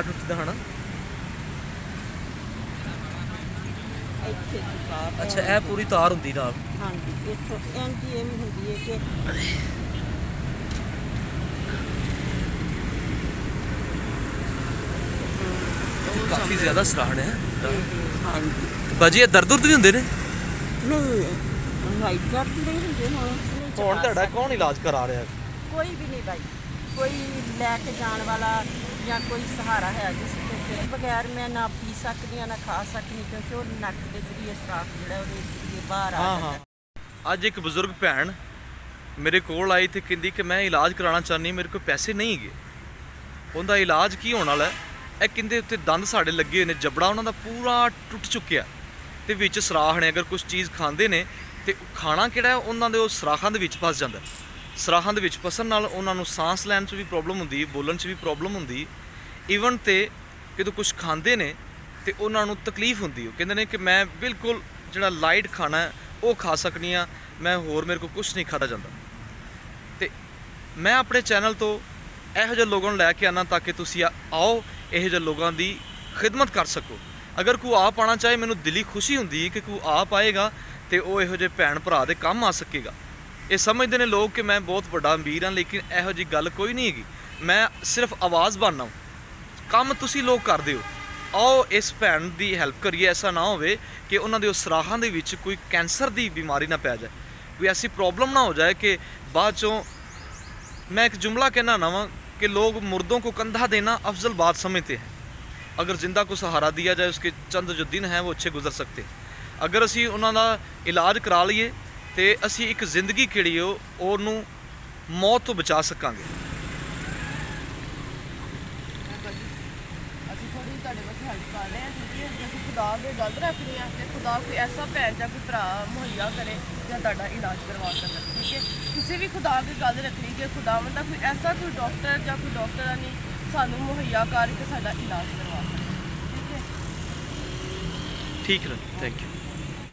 ਤਾਰ ਟੁੱਟਦਾ ਹਨਾ। ਅੱਛਾ ਇਹ ਪੂਰੀ ਤਾਰ ਹੁੰਦੀ ਨਾਲ। ਹਾਂਜੀ ਇੱਥੋਂ ਐਨਟੀਐਮ ਹੁੰਦੀ ਹੈ ਕਿ ਕਾਫੀ ਜ਼ਿਆਦਾ ਸਰਾਹਣ ਹੈ। ਹਾਂਜੀ ਬਾਜੀ ਇਹ ਦਰਦ ਵੀ ਹੁੰਦੇ ਨੇ? ਨਹੀਂ ਵਾਈਟ ਦਰਦ ਨਹੀਂ ਹੁੰਦੇ ਹੁਣ ਤੁਹਾਡਾ ਕੌਣ ਇਲਾਜ ਕਰਾ ਰਿਹਾ? ਕੋਈ ਵੀ ਨਹੀਂ ਬਾਈ, ਕੋਈ ਲੈ ਕੇ ਜਾਣ ਵਾਲਾ ਜਾਂ ਕੋਈ ਸਹਾਰਾ ਹੈ ਜਿਸ ਤੋਂ ਬਗੈਰ ਮੈਂ ਨਾ ਪੀ ਸਕਦੀ ਹਾਂ ਨਾ ਖਾ ਸਕਦੀ, ਕਿਉਂਕਿ ਉਹ ਨੱਕ ਦੇ ਜ਼ਰੀਏ ਸਰਾਖ ਜਿਹੜਾ ਉਹਦੇ ਜ਼ਰੀਏ ਬਾਹਰ ਆ ਜਾਂਦਾ। ਅੱਜ ਇੱਕ ਬਜ਼ੁਰਗ ਭੈਣ ਮੇਰੇ ਕੋਲ ਆਈ ਤੇ ਕਹਿੰਦੀ ਕਿ ਮੈਂ ਇਲਾਜ ਕਰਾਉਣਾ ਚਾਹੁੰਦੀ, ਮੇਰੇ ਕੋਲ ਪੈਸੇ ਨਹੀਂ ਹੈਗੇ। ਉਹਦਾ ਇਲਾਜ ਕੀ ਹੋਣ ਵਾਲਾ? ਇਹ ਕਹਿੰਦੇ ਉੱਤੇ ਦੰਦ ਸਾਡੇ ਲੱਗੇ ਹੋਏ ਨੇ, ਜਬੜਾ ਉਹਨਾਂ ਦਾ ਪੂਰਾ ਟੁੱਟ ਚੁੱਕਿਆ ਤੇ ਵਿੱਚ ਸਰਾਖ ਨੇ। ਅਗਰ ਕੁਝ ਚੀਜ਼ ਖਾਂਦੇ ਨੇ ਤੇ ਖਾਣਾ ਕਿਹੜਾ ਉਹਨਾਂ ਦੇ ਉਹ ਸਰਾਖਾਂ ਦੇ ਵਿੱਚ ਫਸ ਜਾਂਦਾ। ਸਰਾਖਾਂ ਦੇ ਵਿੱਚ ਫਸਣ ਨਾਲ ਉਹਨਾਂ ਨੂੰ ਸਾਂਸ ਲੈਣ 'ਚ ਵੀ ਪ੍ਰੋਬਲਮ ਹੁੰਦੀ, ਬੋਲਣ 'ਚ ਵੀ ਪ੍ਰੋਬਲਮ ਹੁੰਦੀ। ਈਵਨ ਤੇ ਜਦੋਂ ਕੁਝ ਖਾਂਦੇ ਨੇ ਤੇ ਉਹਨਾਂ ਨੂੰ ਤਕਲੀਫ ਹੁੰਦੀ। ਉਹ ਕਹਿੰਦੇ ਨੇ ਕਿ ਮੈਂ ਬਿਲਕੁਲ ਜਿਹੜਾ ਲਾਈਟ ਖਾਣਾ ਉਹ ਖਾ ਸਕਦੀ ਹਾਂ, ਮੈਂ ਹੋਰ ਮੇਰੇ ਕੋਲ ਕੁਝ ਨਹੀਂ ਖਾਧਾ ਜਾਂਦਾ। ਤੇ ਮੈਂ ਆਪਣੇ ਚੈਨਲ ਤੋਂ ਇਹੋ ਜਿਹੇ ਲੋਕਾਂ ਨੂੰ ਲੈ ਕੇ ਆਉਣਾ ਤਾਂ ਕਿ ਤੁਸੀਂ ਆਓ ਇਹੋ ਜਿਹੇ ਲੋਕਾਂ ਦੀ ਖਿਦਮਤ ਕਰ ਸਕੋ। ਅਗਰ ਕੋਈ ਆਪ ਆਉਣਾ ਚਾਹੇ, ਮੈਨੂੰ ਦਿਲੀ ਖੁਸ਼ੀ ਹੁੰਦੀ ਕਿ ਕੋਈ ਆਪ ਆਏਗਾ ਤੇ ਉਹ ਇਹੋ ਜਿਹੇ ਭੈਣ ਭਰਾ ਦੇ ਕੰਮ ਆ ਸਕੇਗਾ। ਇਹ ਸਮਝਦੇ ਨੇ ਲੋਕ ਕਿ ਮੈਂ ਬਹੁਤ ਵੱਡਾ ਅਮੀਰ ਹਾਂ, ਲੇਕਿਨ ਇਹੋ ਜਿਹੀ ਗੱਲ ਕੋਈ ਨਹੀਂ ਹੈਗੀ। ਮੈਂ ਸਿਰਫ ਆਵਾਜ਼ ਬਣਨਾ, ਕੰਮ ਤੁਸੀਂ ਲੋਕ ਕਰਦੇ ਹੋ। ਆਓ ਇਸ ਭੈਣ ਦੀ ਹੈਲਪ ਕਰੀਏ। ਐਸਾ ਨਾ ਹੋਵੇ ਕਿ ਉਹਨਾਂ ਦੇ ਉਸ ਸਰਾਖਾਂ ਦੇ ਵਿੱਚ ਕੋਈ ਕੈਂਸਰ ਦੀ ਬਿਮਾਰੀ ਨਾ ਪੈ ਜਾਏ, ਕੋਈ ਐਸੀ ਪ੍ਰੋਬਲਮ ਨਾ ਹੋ ਜਾਏ ਕਿ ਬਾਅਦ ਚੋਂ। मैं एक जुमला कहना ना कि लोग मुर्दों को कंधा देना अफजल बात समझते हैं। अगर जिंदा को सहारा दिया जाए, उसके चंद जो दिन हैं वो अच्छे गुजर सकते हैं। अगर असी उन्होंने इलाज करा लीए तो असी एक जिंदगी किहड़ी ओनू मौत तो बचा सकांगे। खुदा अगे गल रखनी है कि खुदा कोई ऐसा भैन या कोई भरा मुहैया करे जो तुहाडा इलाज करवा सके। ठीक है, तुसीं भी खुदा अगे गल रखनी कि खुदावंद दा कोई ऐसा कोई डॉक्टर या कोई डॉक्टरानी सानू मुहैया करके साडा इलाज करवा सके। ठीक है, ठीक है, थैंक यू।